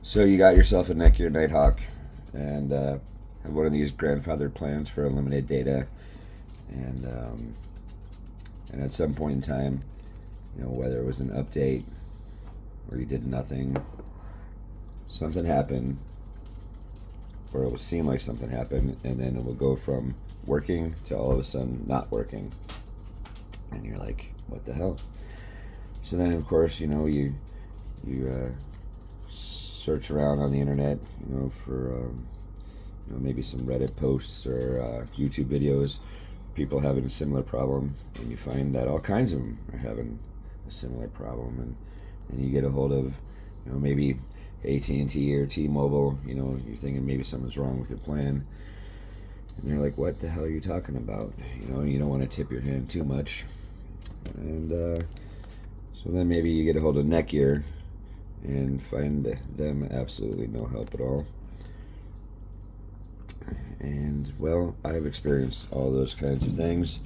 So you got yourself a Netgear Nighthawk, and have one of these grandfathered plans for unlimited data, and and at some point in time, whether it was an update or you did nothing, something happened, or it will seem like something happened, and then it will go from working to all of a sudden not working, and you're like, what the hell? So then, of course, you search around on the internet, for maybe some Reddit posts or YouTube videos, people having a similar problem, and you find that all kinds of them are having a similar problem, and you get a hold of, maybe AT&T or T-Mobile. You're thinking maybe something's wrong with your plan, and they're like, "What the hell are you talking about?" You don't want to tip your hand too much, and so then maybe you get a hold of Netgear and find them absolutely no help at all. And well, I've experienced all those kinds of things,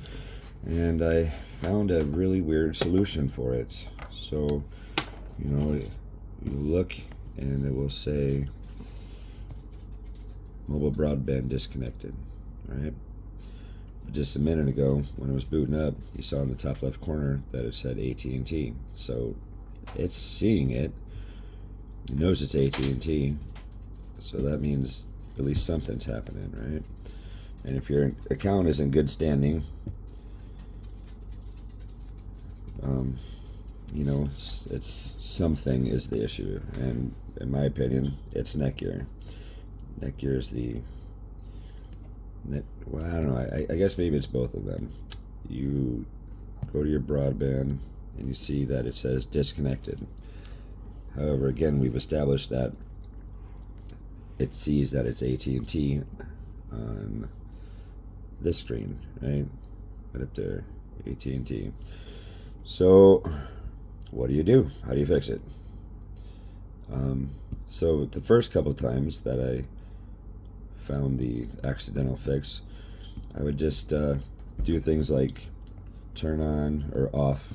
and I found a really weird solution for it. So, you look and it will say mobile broadband disconnected, right? But just a minute ago, when it was booting up, you saw in the top left corner that it said AT&T. So it's seeing it. It knows it's AT&T. So that means at least something's happening, right? And if your account is in good standing, it's something is the issue, and in my opinion, it's Netgear. Netgear is well, I don't know. I guess maybe it's both of them. You go to your broadband and you see that it says disconnected. However, again, we've established that it sees that it's AT&T on this screen, right? Right up there, AT&T. So, what do you do? How do you fix it? So the first couple times that I found the accidental fix, I would just do things like turn on or off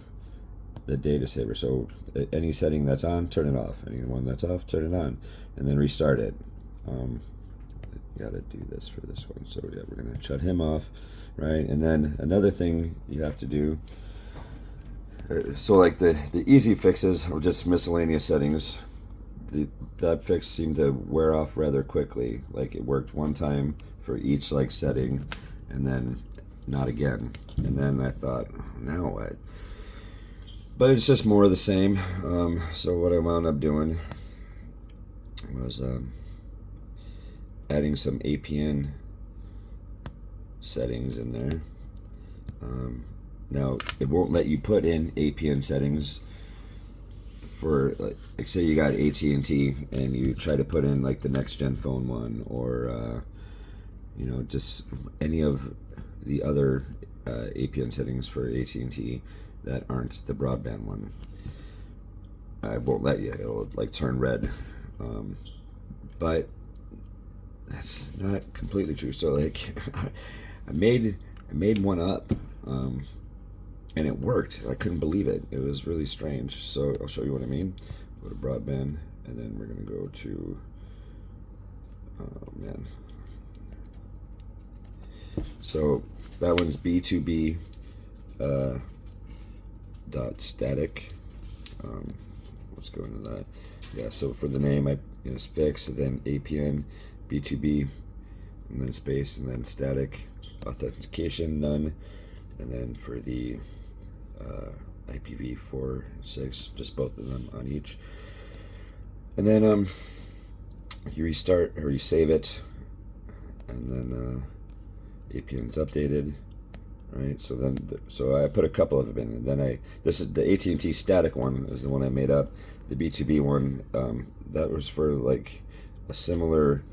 the data saver. So any setting that's on, turn it off. Any one that's off, turn it on, and then restart it. Gotta do this for this one. So yeah, we're gonna shut him off, right? And then another thing you have to do. So like the easy fixes are just miscellaneous settings. That fix seemed to wear off rather quickly. Like it worked one time for each like setting, and then not again. And then I thought, now what? But it's just more of the same. So what I wound up doing was adding some APN settings in there. Now it won't let you put in APN settings for like say you got AT&T and you try to put in like the next gen phone one, or just any of the other APN settings for AT&T that aren't the broadband one. I won't let you. It'll like turn red. But that's not completely true. So like I made one up, and it worked. I couldn't believe it. It was really strange. So I'll show you what I mean. Go to broadband, and then we're gonna go to so that one's B2B dot static. Let's go into that. Yeah, so for the name, I fix, and then APN B2B, and then space, and then static authentication none, and then for the IPv4 6, just both of them on each. And then you restart or you save it, and then APN's updated, right? So then so I put a couple of them in, and then this is the AT&T static one is the one I made up. The B2B one, that was for like a similar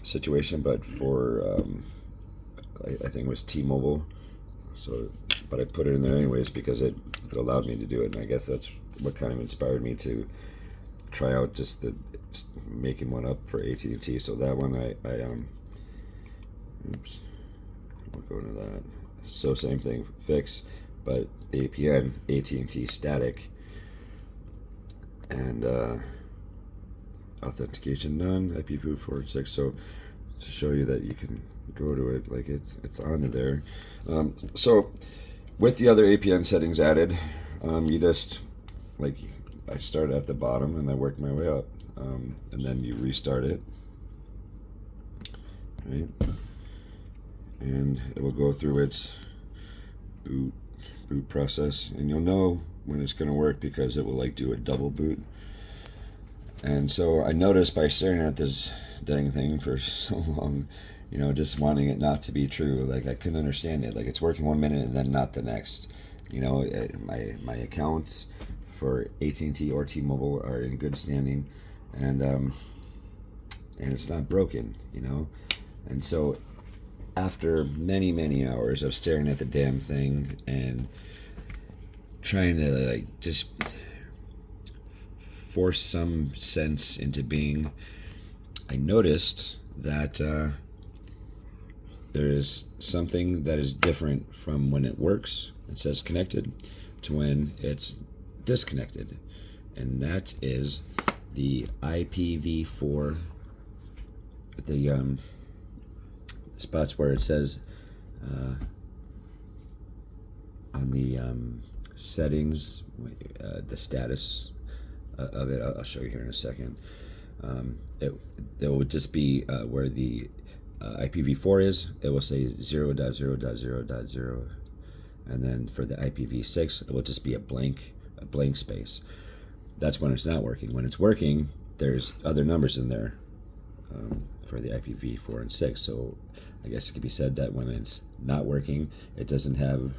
situation, but for I think it was T-Mobile. So, but I put it in there anyways because it allowed me to do it, and I guess that's what kind of inspired me to try out just making one up for AT&T. So that one I oops, we'll go into that. So same thing, fix, but APN AT&T static, and authentication none, IPv4 6. So to show you that you can go to it, like it's onto there. So with the other APN settings added, you just, like, I start at the bottom and I work my way up, and then you restart it, right? And it will go through its boot process, and you'll know when it's going to work because it will like do a double boot. And so I noticed by staring at this dang thing for so long, just wanting it not to be true. Like, I couldn't understand it. Like, it's working 1 minute and then not the next. My accounts for AT&T or T-Mobile are in good standing, and it's not broken. And so after many, many hours of staring at the damn thing and trying to like just force some sense into being, I noticed that there is something that is different from when it works, it says connected, to when it's disconnected. And that is the IPv4, the spots where it says on the settings, the status of it. I'll show you here in a second. It would just be where the IPv4 is. It will say 0.0.0.0, and then for the IPv6, it will just be a blank space. That's when it's not working. When it's working, there's other numbers in there for the IPv4 and 6. So I guess it could be said that when it's not working, it doesn't have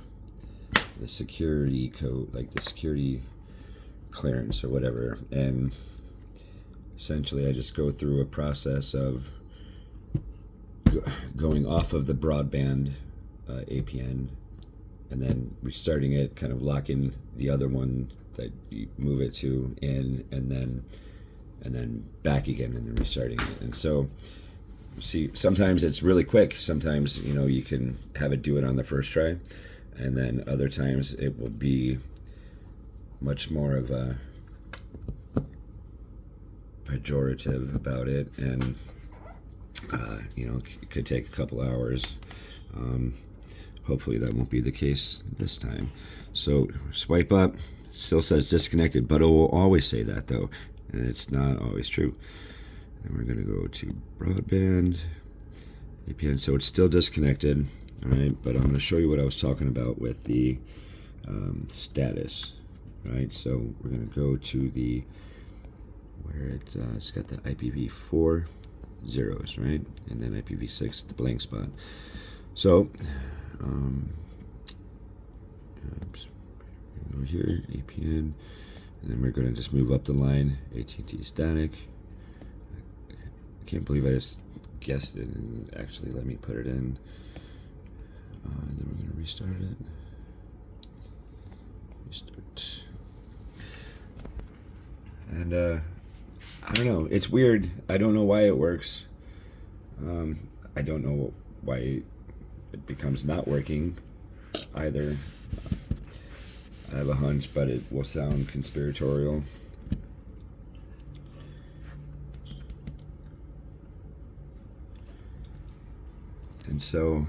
the security code, like the security clearance or whatever. And essentially I just go through a process of going off of the broadband APN and then restarting it, kind of locking the other one that you move it to in, and then back again, and then restarting it. And so, see, sometimes it's really quick. Sometimes, you can have it do it on the first try, and then other times it will be much more of a pejorative about it, and it could take a couple hours. Hopefully that won't be the case this time. So swipe up, still says disconnected, but it will always say that though, and it's not always true. And we're going to go to broadband APN, so it's still disconnected. All right, but I'm going to show you what I was talking about with the status. Right, so we're going to go to the where it's got the IPv4 zeros, right, and then IPv6 the blank spot. So over here, APN, and then we're going to just move up the line, AT&T static. I can't believe I just guessed it and actually let me put it in. And then we're going to restart it. Restart. And I don't know, it's weird. I don't know why it works. I don't know why it becomes not working either. I have a hunch, but it will sound conspiratorial. And so,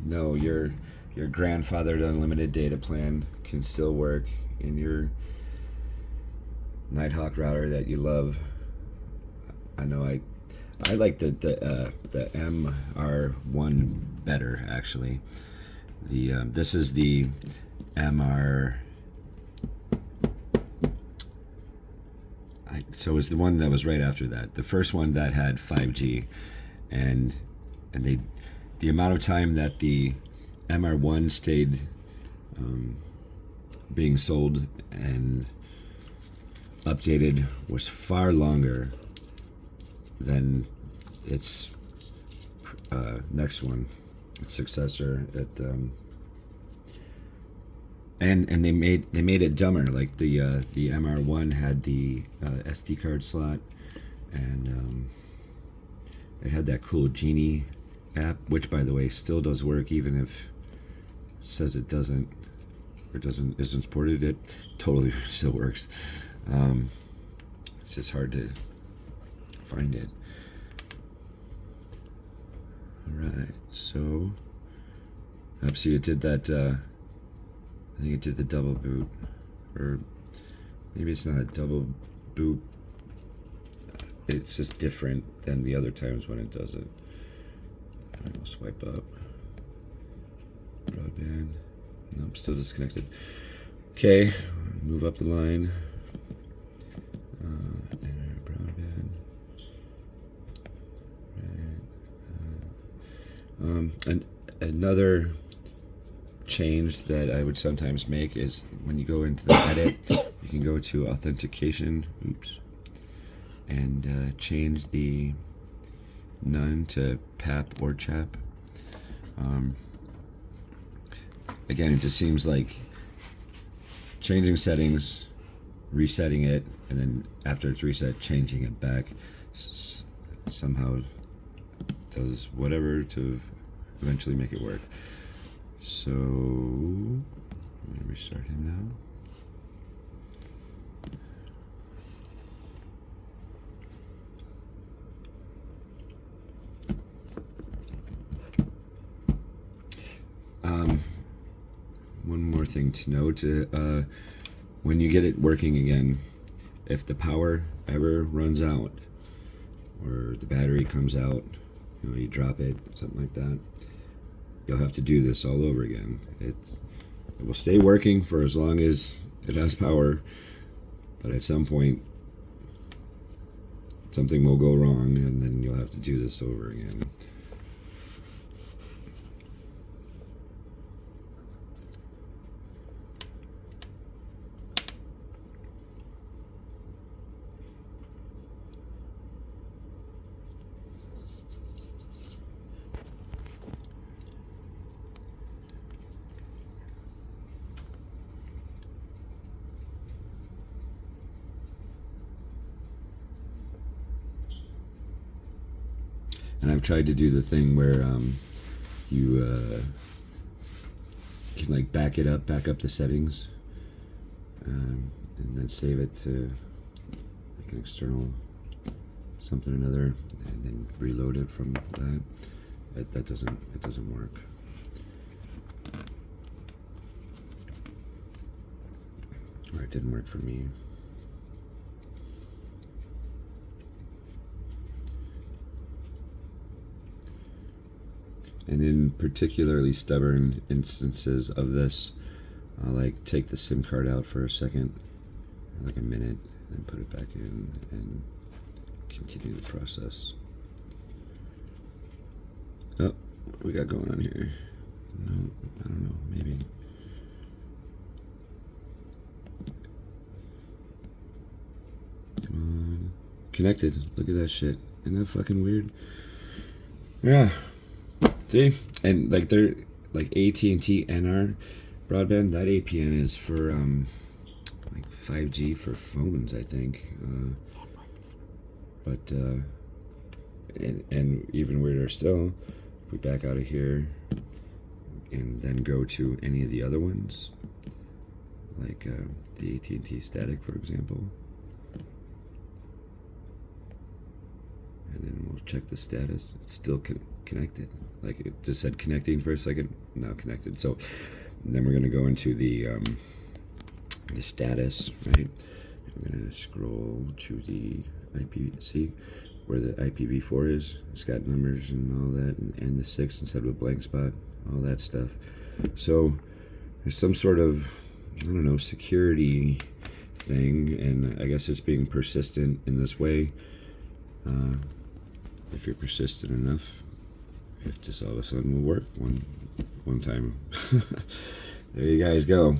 no, your grandfathered unlimited data plan can still work in your Nighthawk router that you love. I know I like the MR1 better, actually. This is the MR. So it was the one that was right after that. The first one that had 5G, and the amount of time that the MR1 stayed being sold and updated was far longer than its next one, its successor. And they made it dumber. Like the MR1 had the SD card slot, and it had that cool Genie app, which by the way still does work, even if it says it doesn't, or isn't supported. It totally still works. It's just hard to find it. Alright, so see, it did that, I think it did the double boot, or maybe it's not a double boot, it's just different than the other times when it does it. I'll swipe up, broadband, nope, still disconnected. Okay, move up the line, enter broadband, right. And another change that I would sometimes make is when you go into the edit, you can go to authentication, and change the none to PAP or CHAP. Again, it just seems like changing settings, resetting it, and then after it's reset, changing it back somehow does whatever to eventually make it work. So I'm going to restart him now. One more thing to note, when you get it working again, if the power ever runs out or the battery comes out, you drop it, something like that, you'll have to do this all over again. It will stay working for as long as it has power, but at some point something will go wrong and then you'll have to do this over again. And I've tried to do the thing where you can like back up the settings, and then save it to like an external something or another, and then reload it from that. It doesn't work. Or it didn't work for me. And in particularly stubborn instances of this, I'll like take the SIM card out for a second, like a minute, and put it back in and continue the process. Oh, what do we got going on here? No, I don't know, maybe. Come on. Connected. Look at that shit. Isn't that fucking weird? Yeah. See, and like they're like AT&T NR broadband. That APN is for like 5G for phones, I think. But and even weirder still, if we back out of here and then go to any of the other ones, like the AT&T Static, for example, and then we'll check the status. It's still connected. Like it just said connecting for a second, now connected. So then we're going to go into the status, right? I'm going to scroll to the see where the IPv4 is. It's got numbers and all that, and the 6 instead of a blank spot, all that stuff. So there's some sort of, I don't know, security thing, and I guess it's being persistent in this way. If you're persistent enough, it just all of a sudden will work one time. There you guys go.